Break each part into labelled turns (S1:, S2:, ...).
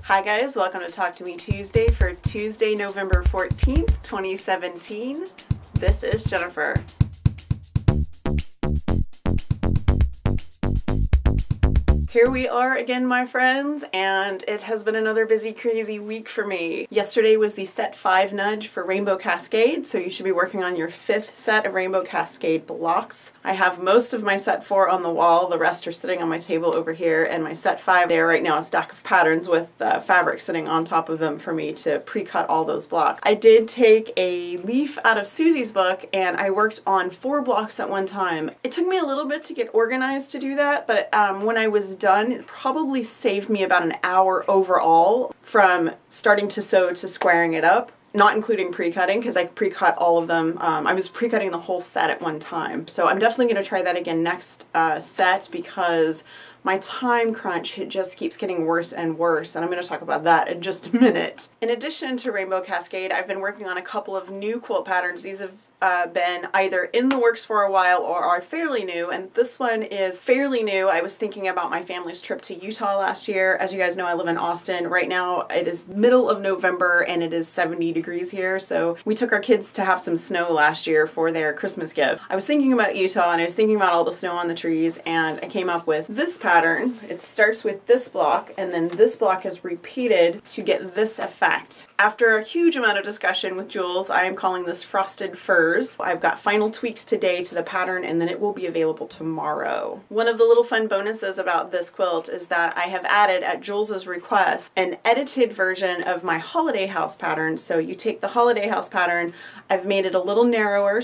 S1: Hi guys, welcome to Talk to Me Tuesday for Tuesday, November 14th, 2017. This is Jennifer. Here we are again, my friends, and it has been another busy, crazy week for me. Yesterday was the set 5 nudge for Rainbow Cascade, so you should be working on your 5th set of Rainbow Cascade blocks. I have most of my set 4 on the wall, the rest are sitting on my table over here, and my set 5 there right now, a stack of patterns with fabric sitting on top of them for me to pre-cut all those blocks. I did take a leaf out of Susie's book, and I worked on 4 blocks at one time. It took me a little bit to get organized to do that, but when I was done, it probably saved me about an hour overall from starting to sew to squaring it up, not including pre-cutting, because I pre-cut all of them. I was pre-cutting the whole set at one time. So I'm definitely going to try that again next set, because my time crunch, it just keeps getting worse and worse, and I'm going to talk about that in just a minute. In addition to Rainbow Cascade, I've been working on a couple of new quilt patterns. These have been either in the works for a while or are fairly new, and this one is fairly new. I was thinking about my family's trip to Utah last year. As you guys know, I live in Austin. Right now it is middle of November and it is 70 degrees here, so we took our kids to have some snow last year for their Christmas gift. I was thinking about Utah and I was thinking about all the snow on the trees, and I came up with this pattern. It starts with this block, and then this block is repeated to get this effect. After a huge amount of discussion with Jules, I am calling this Frosted Furs. I've got final tweaks today to the pattern, and then it will be available tomorrow. One of the little fun bonuses about this quilt is that I have added, at Jules's request, an edited version of my holiday house pattern. So you take the holiday house pattern, I've made it a little narrower,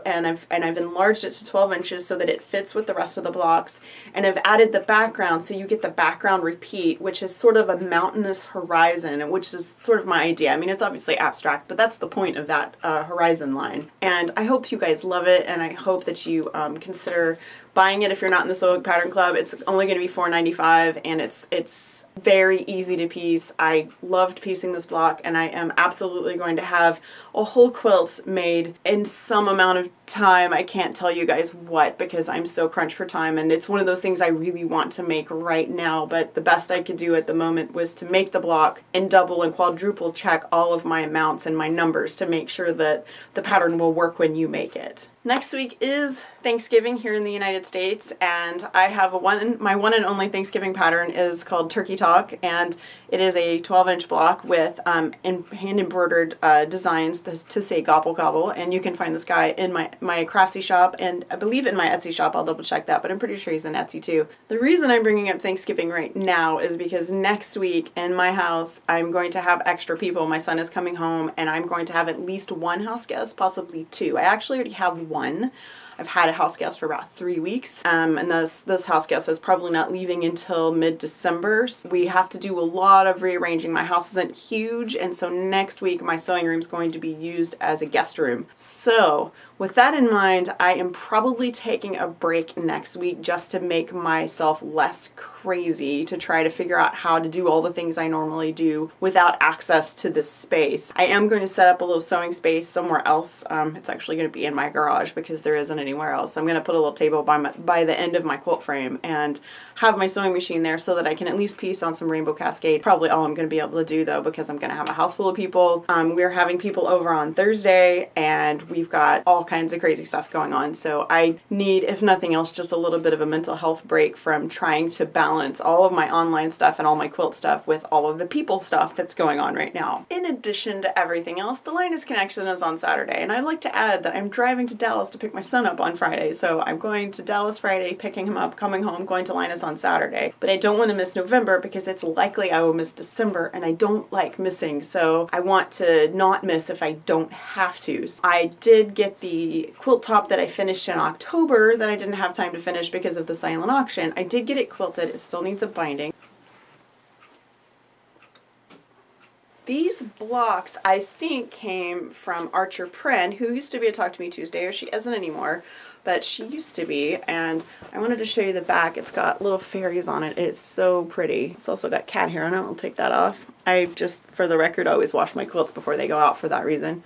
S1: and I've enlarged it to 12 inches so that it fits with the rest of the blocks, and I've added the background so you get the background repeat, which is sort of a mountainous horizon, which is sort of my idea. I mean, it's obviously abstract, but that's the point of that horizon line. And I hope you guys love it, and I hope that you consider buying it if you're not in the Sewing Pattern Club. It's only going to be $4.95, and it's very easy to piece. I loved piecing this block, and I am absolutely going to have a whole quilt made in some amount of time. I can't tell you guys what, because I'm so crunched for time, and it's one of those things I really want to make right now, but the best I could do at the moment was to make the block and double and quadruple check all of my amounts and my numbers to make sure that the pattern will work when you make it. Next week is Thanksgiving here in the United States, and I have my one and only Thanksgiving pattern is called Turkey Talk, and it is a 12-inch block with hand-embroidered designs to say gobble gobble, and you can find this guy in my Craftsy shop, and I believe in my Etsy shop. I'll double check that, but I'm pretty sure he's in Etsy too. The reason I'm bringing up Thanksgiving right now is because next week in my house I'm going to have extra people. My son is coming home, and I'm going to have at least one house guest, possibly 2. I actually already have one. I've had a house guest for about 3 weeks, and this house guest is probably not leaving until mid-December. So we have to do a lot of rearranging. My house isn't huge, and so next week my sewing room is going to be used as a guest room. So with that in mind, I am probably taking a break next week just to make myself less crazy, to try to figure out how to do all the things I normally do without access to this space. I am going to set up a little sewing space somewhere else. It's actually going to be in my garage because there isn't anywhere else. So I'm going to put a little table by the end of my quilt frame and have my sewing machine there so that I can at least piece on some Rainbow Cascade. Probably all I'm going to be able to do though, because I'm going to have a house full of people. We're having people over on Thursday, and we've got all kinds of crazy stuff going on. So I need, if nothing else, just a little bit of a mental health break from trying to balance all of my online stuff and all my quilt stuff with all of the people stuff that's going on right now. In addition to everything else, the Linus Connection is on Saturday, and I'd like to add that I'm driving to Dallas to pick my son up on Friday. So I'm going to Dallas Friday, picking him up, coming home, going to Linus on Saturday. But I don't want to miss November because it's likely I will miss December, and I don't like missing, so I want to not miss if I don't have to. So I did get the quilt top that I finished in October that I didn't have time to finish because of the silent auction. I did get it quilted. It still needs a binding. These blocks, I think, came from Archer Pren, who used to be a Talk to Me Tuesday, or she isn't anymore, but she used to be, and I wanted to show you the back. It's got little fairies on it. It's so pretty. It's also got cat hair on it. I'll take that off. I just, for the record, always wash my quilts before they go out for that reason.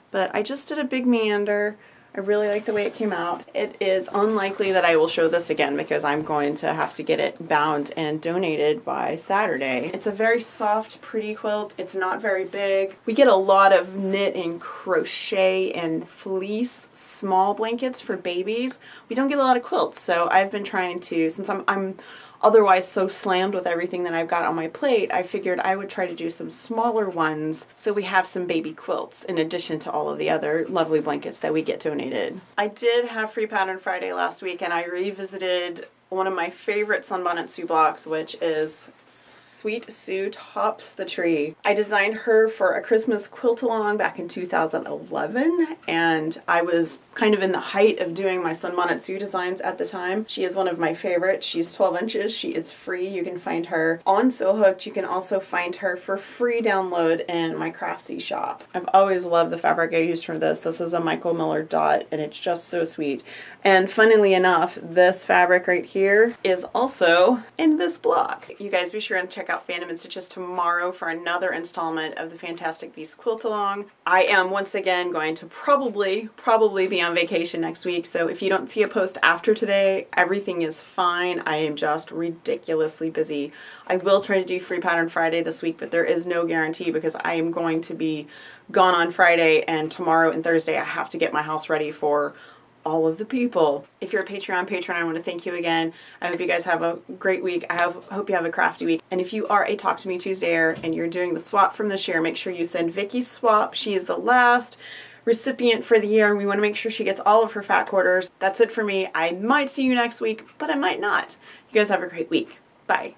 S1: But I just did a big meander. I really like the way it came out. It is unlikely that I will show this again because I'm going to have to get it bound and donated by Saturday. It's a very soft, pretty quilt. It's not very big. We get a lot of knit and crochet and fleece small blankets for babies. We don't get a lot of quilts, so I've been trying to, since I'm otherwise so slammed with everything that I've got on my plate, I figured I would try to do some smaller ones so we have some baby quilts in addition to all of the other lovely blankets that we get donated. I did have Free Pattern Friday last week, and I revisited one of my favorite Sunbonnet Sue blocks, which is Sweet Sue Tops the Tree. I designed her for a Christmas quilt along back in 2011, and I was kind of in the height of doing my Sunbonnet Sue designs at the time. She is one of my favorites. She's 12 inches. She is free. You can find her on Sew Hooked. You can also find her for free download in my Craftsy shop. I've always loved the fabric I used for this. This is a Michael Miller dot, and it's just so sweet. And funnily enough, this fabric right here is also in this block. You guys be sure and check out Fandom and Stitches tomorrow for another installment of the Fantastic Beasts Quilt Along. I am once again going to probably be on vacation next week, so if you don't see a post after today, everything is fine. I am just ridiculously busy. I will try to do Free Pattern Friday this week, but there is no guarantee because I am going to be gone on Friday, and tomorrow and Thursday I have to get my house ready for all of the people. If you're a Patreon patron, I want to thank you again. I hope you guys have a great week. I hope you have a crafty week. And if you are a Talk to Me Tuesdayer and you're doing the swap from this year, make sure you send Vicky's swap. She is the last recipient for the year, and we want to make sure she gets all of her fat quarters. That's it for me. I might see you next week, but I might not. You guys have a great week. Bye.